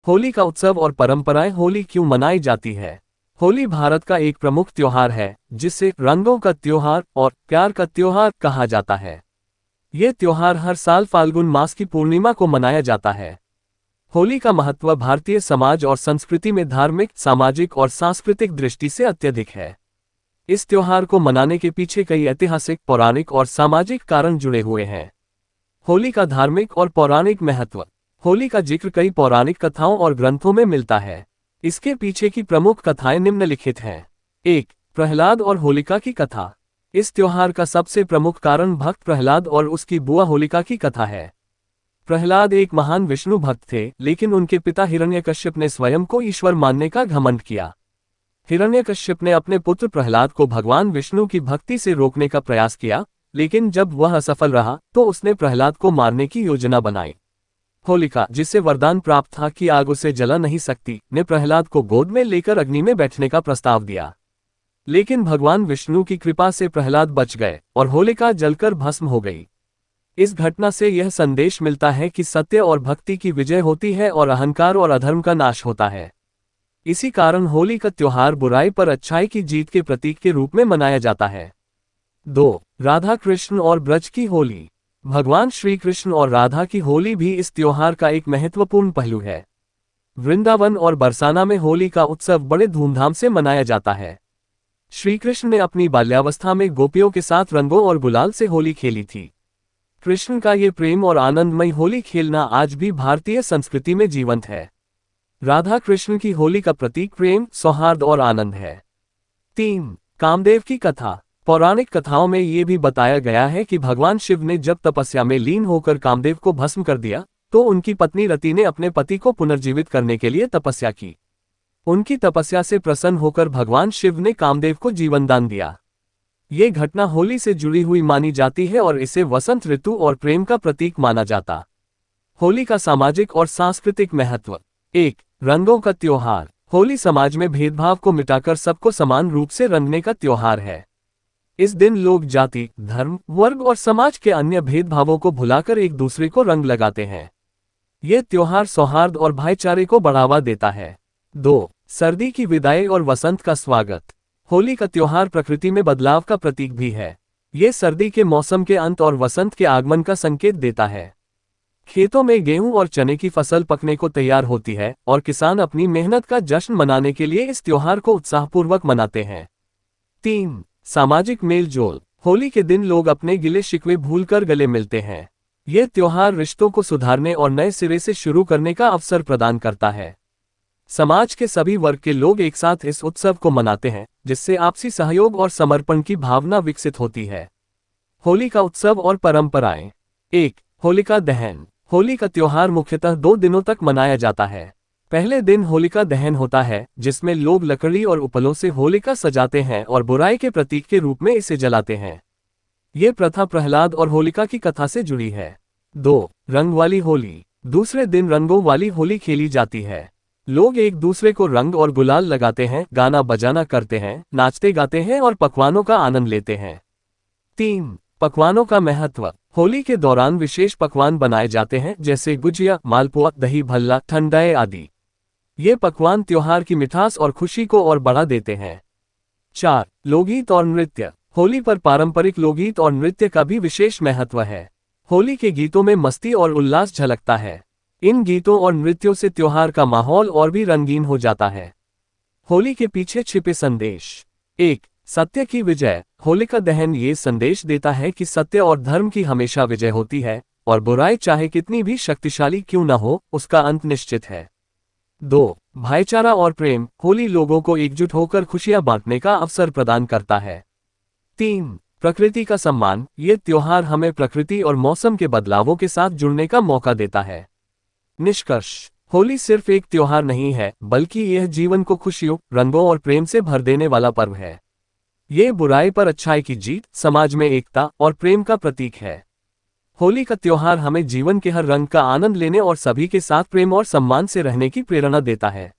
होली का उत्सव और परंपराएं। होली क्यों मनाई जाती है? होली भारत का एक प्रमुख त्योहार है जिसे रंगों का त्योहार और प्यार का त्योहार कहा जाता है। ये त्योहार हर साल फाल्गुन मास की पूर्णिमा को मनाया जाता है। होली का महत्व भारतीय समाज और संस्कृति में धार्मिक, सामाजिक और सांस्कृतिक दृष्टि से अत्यधिक है। इस त्योहार को मनाने के पीछे कई ऐतिहासिक, पौराणिक और सामाजिक कारण जुड़े हुए हैं। होली का धार्मिक और पौराणिक महत्व। होली का जिक्र कई पौराणिक कथाओं और ग्रंथों में मिलता है। इसके पीछे की प्रमुख कथाएं निम्नलिखित हैं। 1. प्रहलाद और होलिका की कथा। इस त्योहार का सबसे प्रमुख कारण भक्त प्रहलाद और उसकी बुआ होलिका की कथा है। प्रहलाद एक महान विष्णु भक्त थे, लेकिन उनके पिता हिरण्यकश्यप ने स्वयं को ईश्वर मानने का घमंड किया। हिरण्यकश्यप ने अपने पुत्र प्रहलाद को भगवान विष्णु की भक्ति से रोकने का प्रयास किया, लेकिन जब वह असफल रहा तो उसने प्रहलाद को मारने की योजना बनाई। होलिका, जिसे वरदान प्राप्त था कि आग उसे जला नहीं सकती, ने प्रहलाद को गोद में लेकर अग्नि में बैठने का प्रस्ताव दिया। लेकिन भगवान विष्णु की कृपा से प्रहलाद बच गए और होलिका जलकर भस्म हो गई। इस घटना से यह संदेश मिलता है कि सत्य और भक्ति की विजय होती है और अहंकार और अधर्म का नाश होता है। इसी कारण होली का त्योहार बुराई पर अच्छाई की जीत के प्रतीक के रूप में मनाया जाता है। 2. राधा कृष्ण और ब्रज की होली। भगवान श्री कृष्ण और राधा की होली भी इस त्योहार का एक महत्वपूर्ण पहलू है। वृंदावन और बरसाना में होली का उत्सव बड़े धूमधाम से मनाया जाता है। श्री कृष्ण ने अपनी बाल्यावस्था में गोपियों के साथ रंगों और गुलाल से होली खेली थी। कृष्ण का ये प्रेम और आनंदमयी होली खेलना आज भी भारतीय संस्कृति में जीवंत है। राधा कृष्ण की होली का प्रतीक प्रेम, सौहार्द और आनंद है। 3. कामदेव की कथा। पौराणिक कथाओं में ये भी बताया गया है कि भगवान शिव ने जब तपस्या में लीन होकर कामदेव को भस्म कर दिया, तो उनकी पत्नी रति ने अपने पति को पुनर्जीवित करने के लिए तपस्या की। उनकी तपस्या से प्रसन्न होकर भगवान शिव ने कामदेव को जीवनदान दिया। ये घटना होली से जुड़ी हुई मानी जाती है और इसे वसंत ऋतु और प्रेम का प्रतीक माना जाता। होली का सामाजिक और सांस्कृतिक महत्व। 1. रंगों का त्योहार। होली समाज में भेदभाव को मिटाकर सबको समान रूप से रंगने का त्योहार है। इस दिन लोग जाति, धर्म, वर्ग और समाज के अन्य भेदभावों को भुलाकर एक दूसरे को रंग लगाते हैं। यह त्योहार सौहार्द और भाईचारे को बढ़ावा देता है। 2. सर्दी की विदाई और वसंत का स्वागत। होली का त्योहार प्रकृति में बदलाव का प्रतीक भी है। ये सर्दी के मौसम के अंत और वसंत के आगमन का संकेत देता है। खेतों में गेहूं और चने की फसल पकने को तैयार होती है और किसान अपनी मेहनत का जश्न मनाने के लिए इस त्योहार को उत्साहपूर्वक मनाते हैं। 3. सामाजिक मेल जोल। होली के दिन लोग अपने गिले शिकवे भूलकर गले मिलते हैं। यह त्योहार रिश्तों को सुधारने और नए सिरे से शुरू करने का अवसर प्रदान करता है। समाज के सभी वर्ग के लोग एक साथ इस उत्सव को मनाते हैं, जिससे आपसी सहयोग और समर्पण की भावना विकसित होती है। होली का उत्सव और परंपराएं। 1. होलिका दहन। होली का त्योहार मुख्यतः 2 दिनों तक मनाया जाता है। पहले दिन होलिका दहन होता है, जिसमें लोग लकड़ी और उपलों से होलिका सजाते हैं और बुराई के प्रतीक के रूप में इसे जलाते हैं। ये प्रथा प्रहलाद और होलिका की कथा से जुड़ी है। 2. रंग वाली होली। दूसरे दिन रंगों वाली होली खेली जाती है। लोग एक दूसरे को रंग और गुलाल लगाते हैं, गाना बजाना करते हैं, नाचते गाते हैं और पकवानों का आनंद लेते हैं। 3. पकवानों का महत्व। होली के दौरान विशेष पकवान बनाए जाते हैं, जैसे गुजिया, मालपुआ, दही भल्ला, ठंडाई आदि। ये पकवान त्योहार की मिठास और खुशी को और बढ़ा देते हैं। 4. लोकगीत और नृत्य। होली पर पारंपरिक लोकगीत और नृत्य का भी विशेष महत्व है। होली के गीतों में मस्ती और उल्लास झलकता है। इन गीतों और नृत्यों से त्योहार का माहौल और भी रंगीन हो जाता है। होली के पीछे छिपे संदेश। 1. सत्य की विजय। होलिका दहन ये संदेश देता है कि सत्य और धर्म की हमेशा विजय होती है और बुराई चाहे कितनी भी शक्तिशाली क्यों न हो, उसका अंत निश्चित है। 2. भाईचारा और प्रेम। होली लोगों को एकजुट होकर खुशियां बांटने का अवसर प्रदान करता है। 3. प्रकृति का सम्मान। ये त्योहार हमें प्रकृति और मौसम के बदलावों के साथ जुड़ने का मौका देता है। निष्कर्ष। होली सिर्फ एक त्योहार नहीं है, बल्कि यह जीवन को खुशियों, रंगों और प्रेम से भर देने वाला पर्व है। ये बुराई पर अच्छाई की जीत, समाज में एकता और प्रेम का प्रतीक है। होली का त्योहार हमें जीवन के हर रंग का आनंद लेने और सभी के साथ प्रेम और सम्मान से रहने की प्रेरणा देता है।